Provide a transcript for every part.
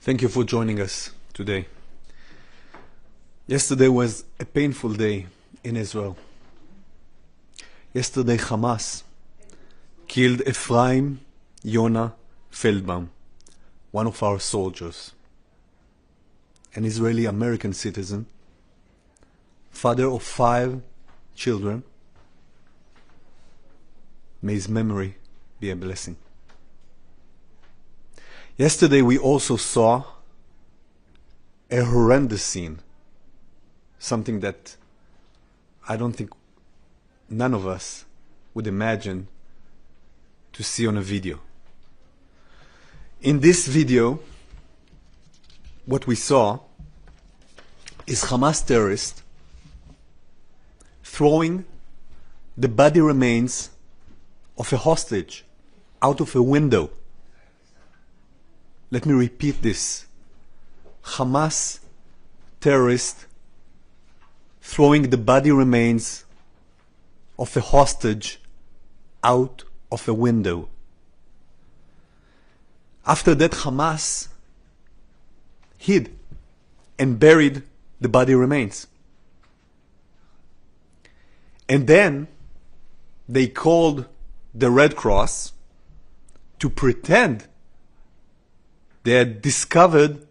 Thank you for joining us today. Yesterday was a painful day in Israel. Yesterday Hamas killed Ephraim Yonah Feldbaum, one of our soldiers, an Israeli American citizen, father of 5 children. May his memory be a blessing. Yesterday we also saw a horrendous scene, something that I don't think none of us would imagine to see on a video. In this video, what we saw is Hamas terrorists throwing the body remains of a hostage out of a window. Let me repeat this. Hamas terrorists throwing the body remains of a hostage out of a window. After that, Hamas hid and buried the body remains. And then they called the Red Cross to pretend they had discovered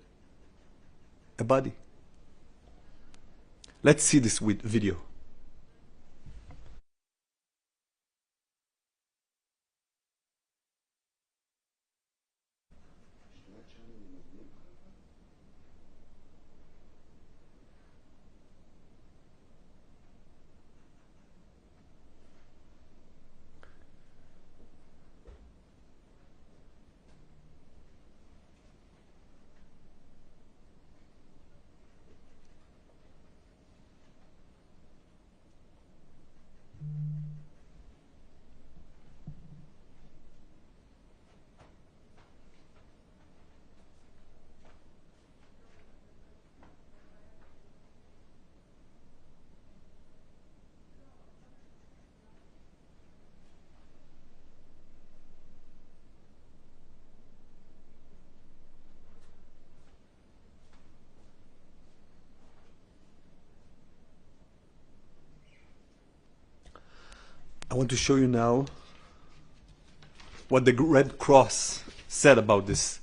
a body. Let's see this video. I want to show you now what the Red Cross said about this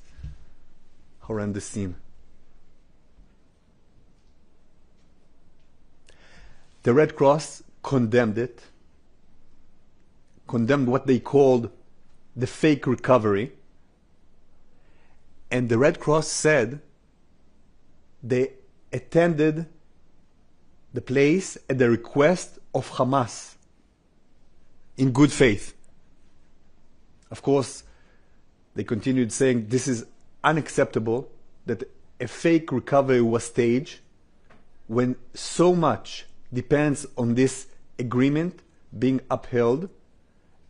horrendous scene. The Red Cross condemned it, condemned what they called the fake recovery, and the Red Cross said they attended the place at the request of Hamas in good faith. Of course, they continued saying this is unacceptable that a fake recovery was staged when so much depends on this agreement being upheld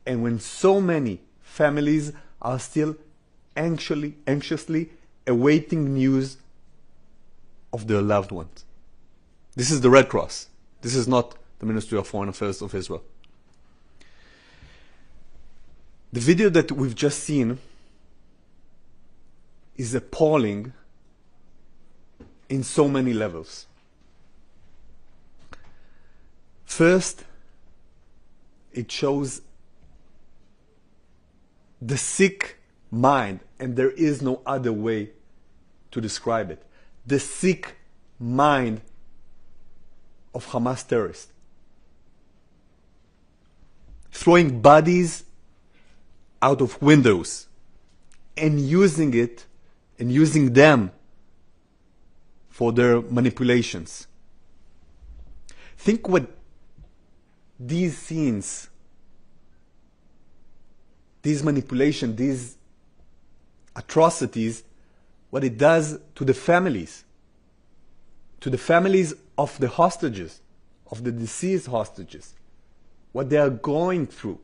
and when so many families are still anxiously awaiting news of their loved ones. This is the Red Cross. This is not the Ministry of Foreign Affairs of Israel. The video that we've just seen is appalling in so many levels. First, it shows the sick mind, and there is no other way to describe it. The sick mind of Hamas terrorists. Throwing bodies out of windows and using them for their manipulations. Think what these scenes, these manipulations, these atrocities, what it does to the families of the hostages, of the deceased hostages, what they are going through,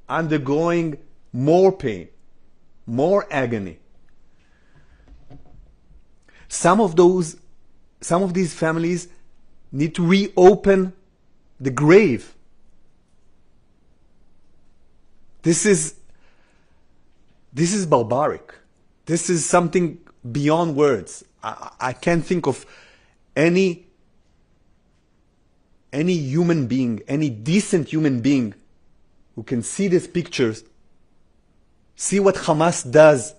undergoing more pain, more agony. Some of these families need to reopen the grave. This is barbaric. This is something beyond words. I can't think of any human being, any decent human being who can see these pictures, see what Hamas does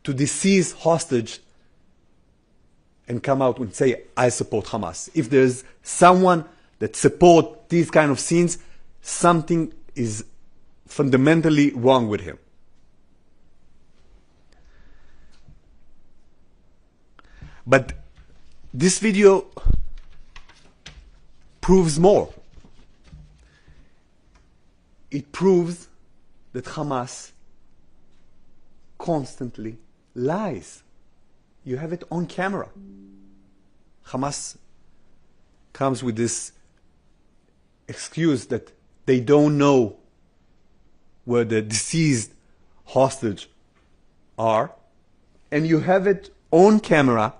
to the seized hostage, and come out and say, I support Hamas. If there's someone that supports these kind of scenes, something is fundamentally wrong with him. But this video proves more. It proves that Hamas constantly lies. You have it on camera. Hamas comes with this excuse that they don't know where the deceased hostage are, and you have it on camera,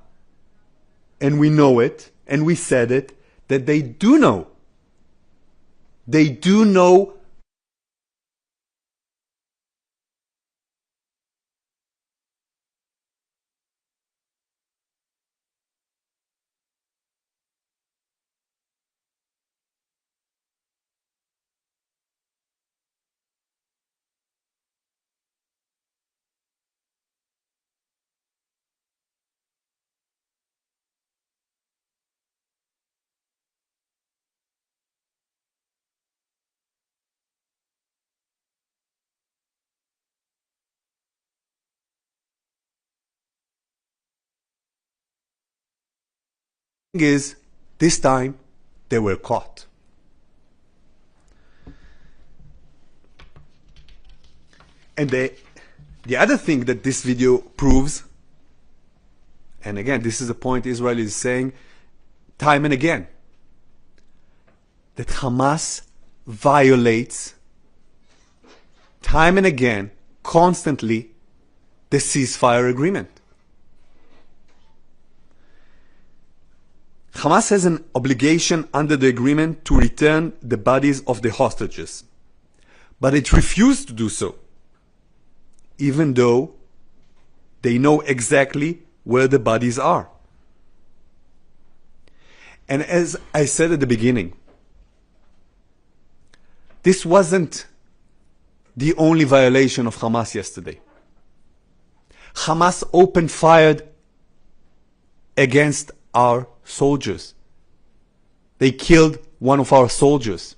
and we know it, and we said it, that they do know. They do know. Is this time they were caught. And the other thing that this video proves, and again, this is a point Israel is saying time and again, that Hamas violates time and again, constantly, the ceasefire agreement. Hamas has an obligation under the agreement to return the bodies of the hostages, but it refused to do so, even though they know exactly where the bodies are. And as I said at the beginning, this wasn't the only violation of Hamas yesterday. Hamas opened fire against our soldiers. They killed one of our soldiers.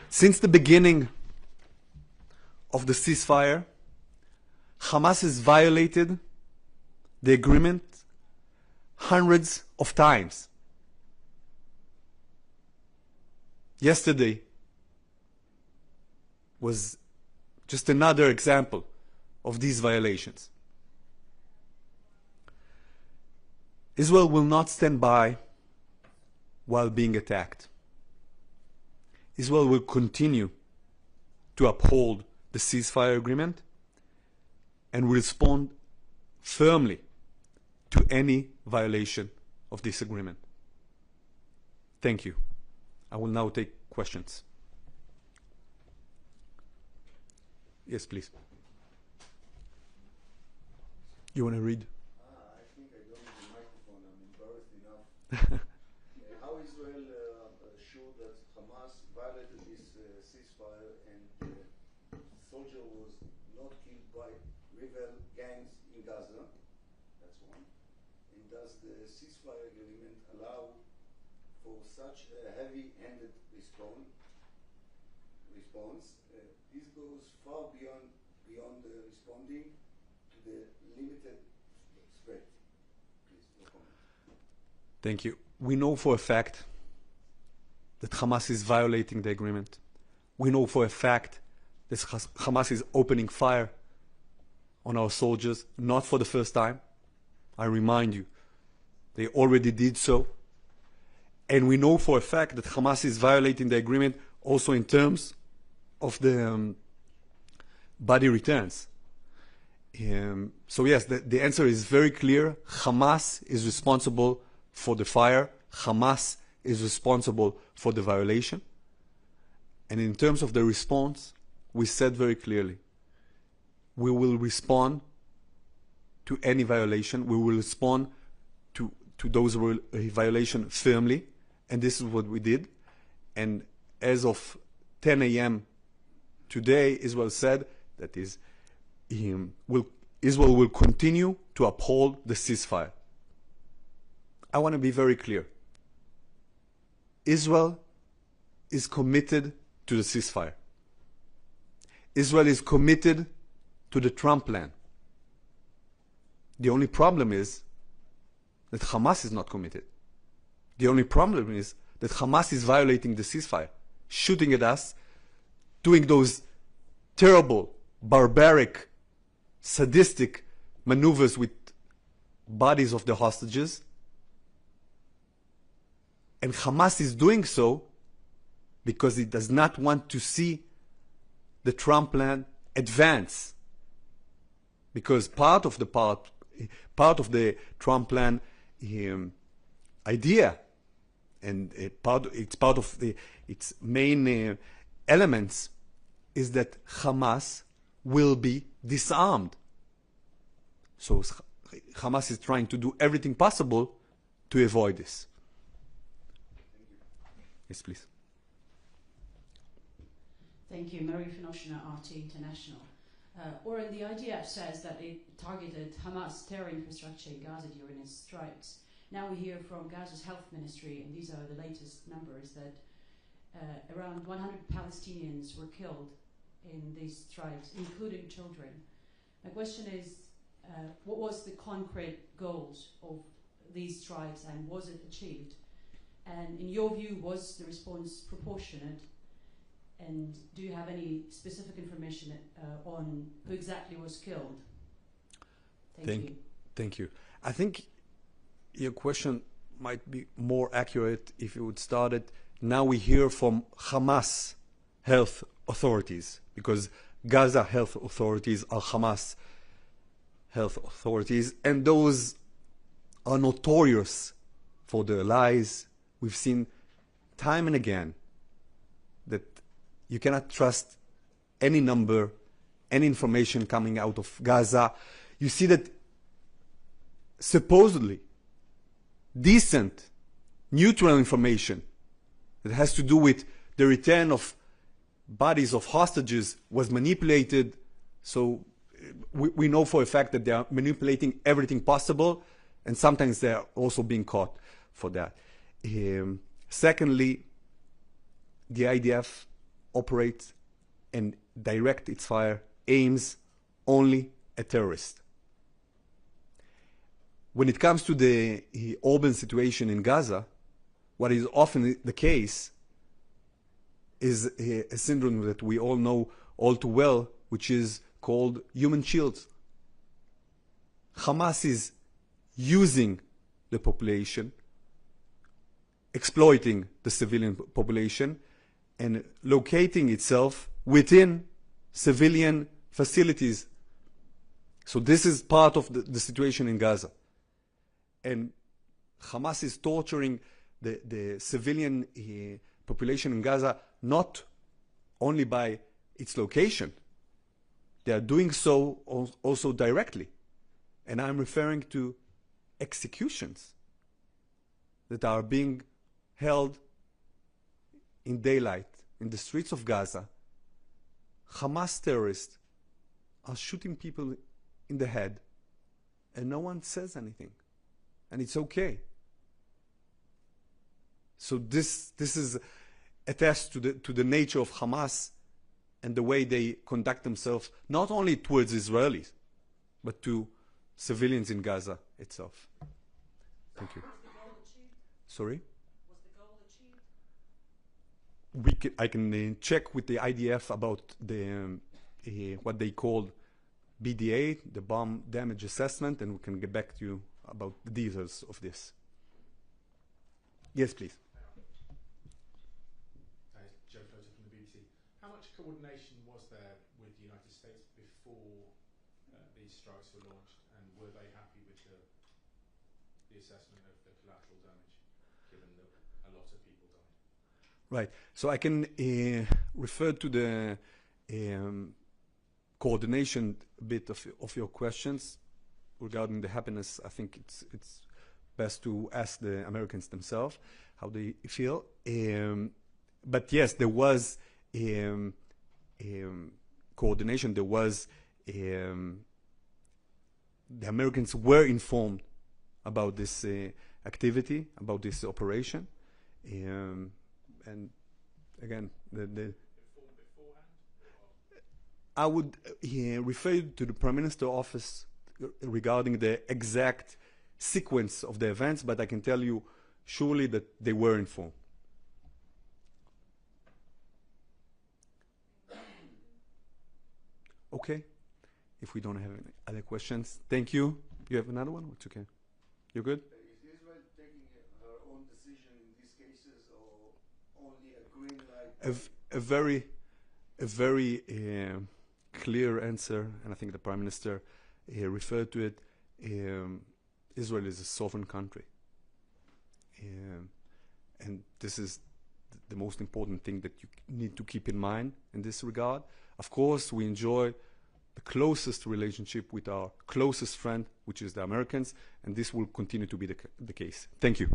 Since the beginning of the ceasefire, Hamas has violated the agreement hundreds of times. Yesterday was just another example of these violations. Israel will not stand by while being attacked. Israel will continue to uphold the ceasefire agreement and will respond firmly to any violation of this agreement. Thank you. I will now take questions. Yes, please. You want to read? I think I don't need the microphone. I'm embarrassed enough. How Israel sure that Hamas violated this ceasefire and soldier was not killed by rebel gangs in Gaza? That's one. And does the ceasefire agreement allow for such a heavy-handed response? This goes far beyond responding to the limited threat. Please, no comment. Thank you. We know for a fact that Hamas is violating the agreement. We know for a fact that Hamas is opening fire on our soldiers, not for the first time. I remind you, they already did so. And we know for a fact that Hamas is violating the agreement also in terms of the body returns. So yes, the answer is very clear. Hamas is responsible for the fire. Hamas is responsible for the violation. And in terms of the response, we said very clearly, we will respond to any violation. We will respond to those violations firmly, and this is what we did. And as of 10 a.m. today, Israel said that Israel will continue to uphold the ceasefire. I want to be very clear. Israel is committed to the ceasefire. Israel is committed to the Trump plan. The only problem is that Hamas is not committed. The only problem is that Hamas is violating the ceasefire, shooting at us, doing those terrible, barbaric, sadistic maneuvers with bodies of the hostages. And Hamas is doing so because it does not want to see the Trump plan advance. Because part of the Trump plan idea, and it's part of its main elements, is that Hamas will be disarmed. So Hamas is trying to do everything possible to avoid this. Yes, please. Thank you. Marie Finoshina, RT International. Oren, the IDF says that it targeted Hamas terror infrastructure in Gaza during its strikes. Now we hear from Gaza's health ministry, and these are the latest numbers, that around 100 Palestinians were killed in these strikes, including children. My question is, what was the concrete goals of these strikes, and was it achieved? And in your view, was the response proportionate? And do you have any specific information on who exactly was killed? Thank you. I think your question might be more accurate if you would start it. Now we hear from Hamas health authorities, because Gaza health authorities are Hamas health authorities, and those are notorious for their lies. We've seen time and again that you cannot trust any number, any information coming out of Gaza. You see that supposedly decent, neutral information that has to do with the return of bodies of hostages was manipulated. So we know for a fact that they are manipulating everything possible, and sometimes they are also being caught for that. Secondly, the IDF operates and direct its fire aims only at terrorists. When it comes to the urban situation in Gaza, what is often the case is a syndrome that we all know all too well, which is called human shields. Hamas is using the population, exploiting the civilian population, and locating itself within civilian facilities. So this is part of the situation in Gaza. And Hamas is torturing the civilian population in Gaza not only by its location. They are doing so also directly. And I'm referring to executions that are being held in daylight in the streets of Gaza. Hamas terrorists are shooting people in the head, and no one says anything. And it's okay. So this is attests to the nature of Hamas and the way they conduct themselves, not only towards Israelis, but to civilians in Gaza itself. Thank you. Was the goal achieved? Sorry? Was the goal achieved? I can check with the IDF about the what they call BDA, the bomb damage assessment, and we can get back to you about the details of this. Yes, please. Joe Floater from the BBC. How much coordination was there with the United States before these strikes were launched, and were they happy with the assessment of the collateral damage, given that a lot of people died? Right. So I can refer to the coordination a bit of your questions regarding the happiness. I think it's best to ask the Americans themselves how they feel. But yes, there was coordination. There was the Americans were informed about this activity, about this operation, and again, I would refer you to the Prime Minister's office regarding the exact sequence of the events, but I can tell you surely that they were informed. Okay, if we don't have any other questions, thank you. You have another one? It's okay. You're good? Is Israel taking her own decision in these cases, or only a green light? A very clear answer, and I think the Prime Minister referred to it. Israel is a sovereign country, and this is the most important thing that you need to keep in mind in this regard. Of course, we enjoy the closest relationship with our closest friend, which is the Americans, and this will continue to be the case. Thank you.